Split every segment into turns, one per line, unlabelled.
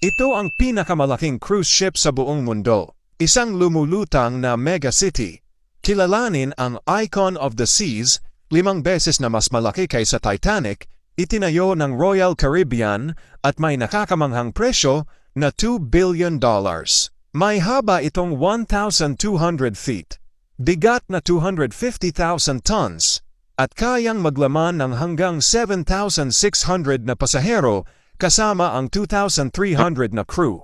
Ito ang pinakamalaking cruise ship sa buong mundo. Isang lumulutang na megacity. Kilalanin ang Icon of the Seas, 5 beses na mas malaki kaysa Titanic, itinayo ng Royal Caribbean at may nakakamanghang presyo na $2 billion. May haba itong 1,200 feet, bigat na 250,000 tons, at kayang maglaman ng hanggang 7,600 na pasahero kasama ang 2,300 na crew.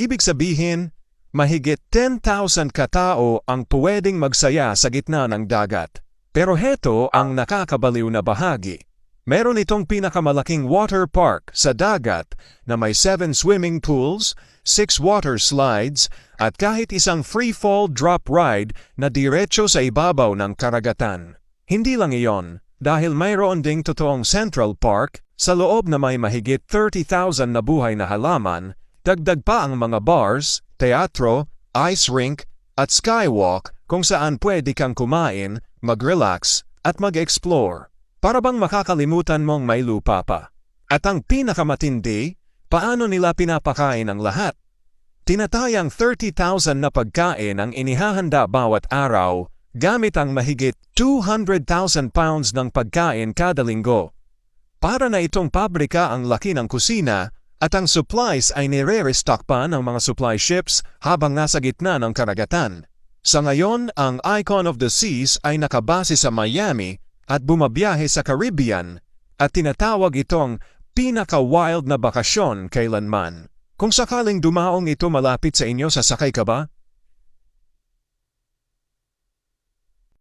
Ibig sabihin, mahigit 10,000 katao ang pwedeng magsaya sa gitna ng dagat. Pero heto ang nakakabaliw na bahagi. Meron itong pinakamalaking water park sa dagat na may 7 swimming pools, 6 water slides, at kahit isang free-fall drop ride na diretso sa ibabaw ng karagatan. Hindi lang iyon, dahil mayroon ding totoong Central Park, sa loob na may mahigit 30,000 na buhay na halaman, dagdag pa ang mga bars, teatro, ice rink, at skywalk kung saan pwede kang kumain, mag-relax, at mag-explore. Para bang makakalimutan mong may lupa pa. At ang pinakamatindi, paano nila pinapakain ang lahat? Tinatayang 30,000 na pagkain ang inihahanda bawat araw, gamit ang mahigit 200,000 pounds ng pagkain kada linggo. Para na itong pabrika ang laki ng kusina, at ang supplies ay nire-restock pa ng mga supply ships habang nasa gitna ng karagatan. Sa ngayon, ang Icon of the Seas ay nakabase sa Miami at bumabiyahe sa Caribbean at tinatawag itong pinaka-wild na bakasyon kailanman. Kung sakaling dumaong ito malapit sa inyo, sasakay ka ba?